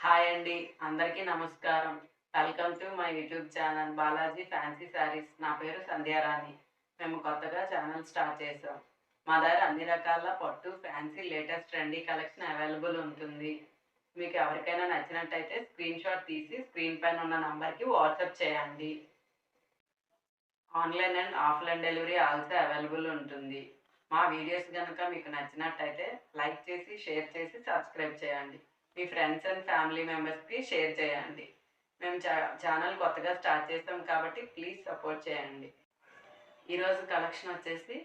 Hi అండి. అందరికీ నమస్కారం. Welcome to my YouTube channel Balaji fancy saris. నా పేరు సంధ్యారాణి. మేము కొత్తగా ఛానల్ స్టార్ట్ చేసాం. మా దగ్గర అన్ని రకాల పట్టు, fancy, latest trendy collection available ఉంటుంది. మీకు ఎవరికైనా నచ్చినట్టయితే స్క్రీన్ షాట్ తీసి స్క్రీన్ పైన ఉన్న నంబర్కి వాట్సాప్ చేయండి. Online and offline delivery also available ఉంటుంది. మా వీడియోస్ కనుక మీకు నచ్చినట్టయితే లైక్ చేసి, షేర్ చేసి, సబ్స్క్రైబ్ చేయండి. మీ ఫ్రెండ్స్ అండ్ ఫ్యామిలీ మెంబర్స్కి షేర్ చేయండి. మేము ఛానల్ కొత్తగా స్టార్ట్ చేస్తాం కాబట్టి ప్లీజ్ సపోర్ట్ చేయండి. ఈరోజు కలెక్షన్ వచ్చేసి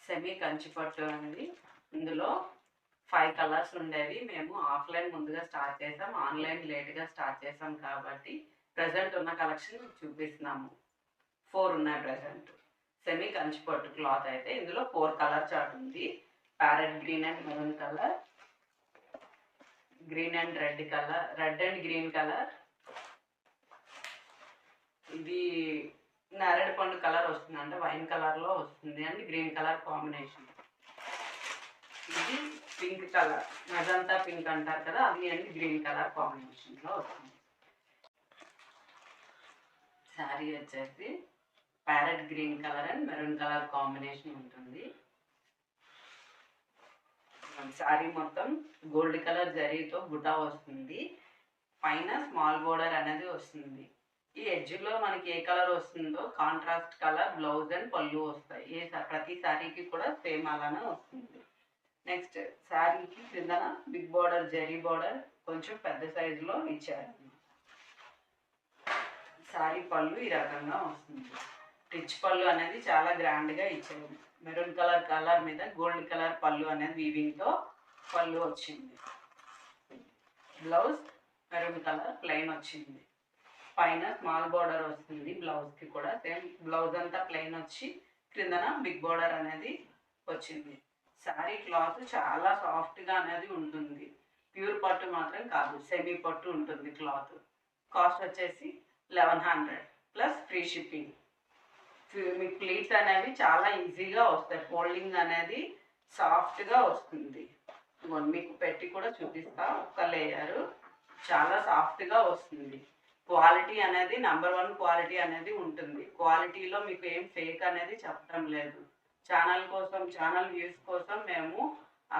సెమీ కంచి పట్టు అండి. ఇందులో 5 కలర్స్ ఉండేవి. మేము ఆఫ్లైన్ ముందుగా స్టార్ట్ చేసాం, ఆన్లైన్ లేట్గా స్టార్ట్ చేసాం కాబట్టి ప్రజెంట్ ఉన్న కలెక్షన్ చూపిస్తున్నాము. 4 ఉన్నాయి ప్రజెంట్. సెమీ కంచి పట్టు క్లాత్ అయితే ఇందులో 4 కలర్ చార్ట్ ఉంది. Parrot green and maroon colour, green and red colour, red and green colour, ఇది నేరేడు పండు కలర్ వస్తుంది, అంటే వైన్ కలర్లో వస్తుంది అండ్ గ్రీన్ కలర్ కాంబినేషన్. ఇది పింక్ కలర్, మెజంతా పింక్ అంటారు కదా, అది అండ్ గ్రీన్ కలర్ కాంబినేషన్లో వస్తుంది. శారీ వచ్చేసి parrot green colour and maroon colour combination ఉంటుంది. శారీ మొత్తం గోల్డ్ కలర్ జరీతో బుటా వస్తుంది. పైన స్మాల్ బోర్డర్ అనేది వస్తుంది. ఈ ఎడ్జ్లో మనకి ఏ కలర్ వస్తుందో కాంట్రాస్ట్ కలర్ బ్లౌజ్ అండ్ పళ్ళు వస్తాయి. ప్రతి శారీకి కూడా సేమ్ అలానే వస్తుంది. నెక్స్ట్ శారీకి కిందన బిగ్ బోర్డర్, జరీ బోర్డర్ కొంచెం పెద్ద సైజులో ఇచ్చారు. శారీ పళ్ళు ఈ రకంగా వస్తుంది. రిచ్ పళ్ళు అనేది చాలా గ్రాండ్గా ఇచ్చారు. మెరూన్ కలర్ మీద గోల్డ్ కలర్ పళ్ళు అనేది వీవింగ్తో పళ్ళు వచ్చింది. బ్లౌజ్ మెరూన్ కలర్ ప్లెయిన్ వచ్చింది. పైన స్మాల్ బోర్డర్ వస్తుంది. బ్లౌజ్కి కూడా సేమ్ బ్లౌజ్ అంతా ప్లెయిన్ వచ్చి క్రిందన బిగ్ బోర్డర్ అనేది వచ్చింది. శారీ క్లాత్ చాలా సాఫ్ట్గా అనేది ఉంటుంది. ప్యూర్ పట్టు మాత్రం కాదు, సెమీ పట్టు ఉంటుంది క్లాత్. కాస్ట్ వచ్చేసి 1100 ప్లస్ ఫ్రీ షిప్పింగ్. మీకు ప్లీట్స్ అనేవి చాలా ఈజీగా వస్తాయి. ఫోల్డింగ్ అనేది సాఫ్ట్గా వస్తుంది. మీకు పెట్టి కూడా చూపిస్తా. ఒక్క లేయరు చాలా సాఫ్ట్గా వస్తుంది. క్వాలిటీ అనేది నెంబర్ 1 క్వాలిటీ అనేది ఉంటుంది. క్వాలిటీలో మీకు ఏం ఫేక్ అనేది చెప్పడం లేదు. ఛానల్ కోసం, ఛానల్ వ్యూస్ కోసం మేము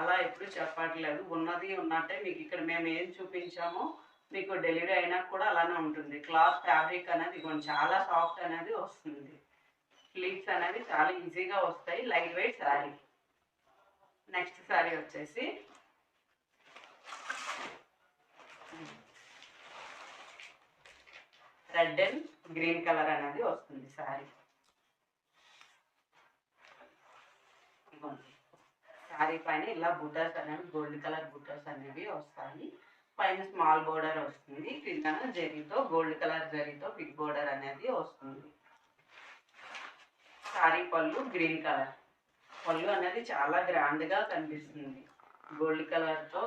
అలా ఎప్పుడు చెప్పట్లేదు. ఉన్నది ఉన్నట్టే మీకు ఇక్కడ మేము ఏం చూపించామో మీకు డెలివరీ అయినా కూడా అలానే ఉంటుంది. క్లాత్ ఫ్యాబ్రిక్ అనేది చాలా సాఫ్ట్ అనేది వస్తుంది. ప్లీట్స్ అనేది చాలా ఈజీగా వస్తాయి. Light weight sari. Next sari వచ్చేసి రెడ్ అండ్ గ్రీన్ కలర్ అనేది వస్తుంది శారీ. శారీ పైన ఇలా బుటాస్ అనేవి గోల్డ్ కలర్ బుటాస్ అనేవి వస్తాయి. పైన స్మాల్ బోర్డర్ వస్తుంది. కింద జరీతో గోల్డ్ కలర్ జరీతో బిగ్ బోర్డర్ అనేది వస్తుంది. శారీ పళ్ళు గ్రీన్ కలర్. పళ్ళు అనేది చాలా గ్రాండ్గా కనిపిస్తుంది. గోల్డ్ కలర్తో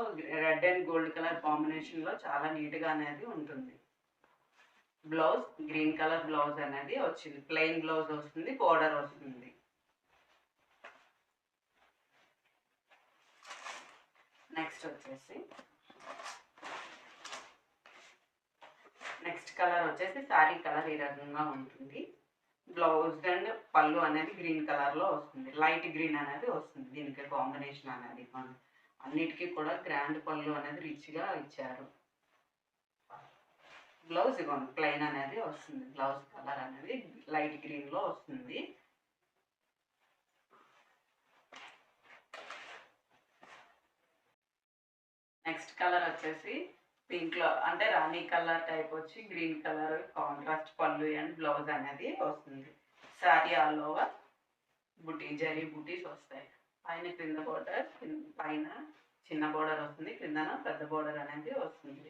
రెడ్ అండ్ గోల్డ్ కలర్ కాంబినేషన్లో చాలా నీట్గా అనేది ఉంటుంది. బ్లౌజ్ గ్రీన్ కలర్ బ్లౌజ్ అనేది వచ్చింది. ప్లెయిన్ బ్లౌజ్ వస్తుంది, బోర్డర్ వస్తుంది. నెక్స్ట్ వచ్చేసి నెక్స్ట్ కలర్ వచ్చేసి శారీ కలర్ ఈ రకంగా ఉంటుంది. బ్లౌజ్ అండ్ పళ్ళు అనేది గ్రీన్ కలర్లో వస్తుంది. లైట్ గ్రీన్ అనేది వస్తుంది. దీనికి కాంబినేషన్ అనేది అన్నిటికీ కూడా గ్రాండ్ పళ్ళు అనేది రిచ్గా ఇచ్చారు. బ్లౌజ్ ఇవ్వండి ప్లెయిన్ అనేది వస్తుంది. బ్లౌజ్ కలర్ అనేది లైట్ గ్రీన్లో వస్తుంది. నెక్స్ట్ కలర్ వచ్చేసి పింక్లో, అంటే రాణి కలర్ టైప్ వచ్చి గ్రీన్ కలర్ కాంట్రాస్ట్ పళ్ళు అండ్ బ్లౌజ్ అనేది వస్తుంది. శారీ ఆల్ ఓవర్ బుటీ, జరీ బుటీస్ వస్తాయి. పైన క్రింద బోర్డర్, పైన చిన్న బోర్డర్ వస్తుంది, క్రిందన పెద్ద బోర్డర్ అనేది వస్తుంది.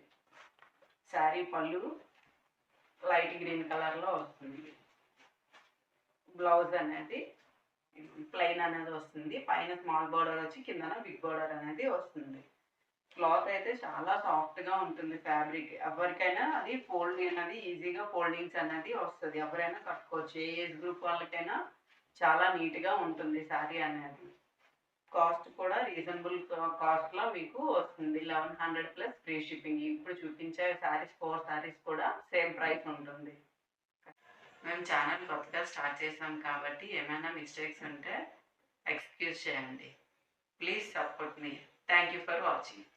శారీ పళ్ళు లైట్ గ్రీన్ కలర్లో వస్తుంది. బ్లౌజ్ అనేది ప్లెయిన్ అనేది వస్తుంది. పైన స్మాల్ బోర్డర్ వచ్చి కిందన బిగ్ బోర్డర్ అనేది వస్తుంది. క్లాత్ అయితే చాలా సాఫ్ట్గా ఉంటుంది. ఫ్యాబ్రిక్ ఎవరికైనా అది ఫోల్డింగ్ అనేది ఈజీగా ఫోల్డింగ్స్ అనేది వస్తుంది. ఎవరైనా కట్టుకోవచ్చు. ఏ ఏజ్ గ్రూప్ వాళ్ళకైనా చాలా నీట్గా ఉంటుంది శారీ అనేది. కాస్ట్ కూడా రీజనబుల్ కాస్ట్లో మీకు వస్తుంది. 1100 ప్లస్ ఫ్రీ షిప్పింగ్. ఇప్పుడు చూపించే శారీస్ 4 శారీస్ కూడా సేమ్ ప్రైస్ ఉంటుంది. మేము ఛానల్ కొత్తగా స్టార్ట్ చేసాం కాబట్టి ఏమైనా మిస్టేక్స్ ఉంటే ఎక్స్క్యూజ్ చేయండి. Please support me. Thank you for watching.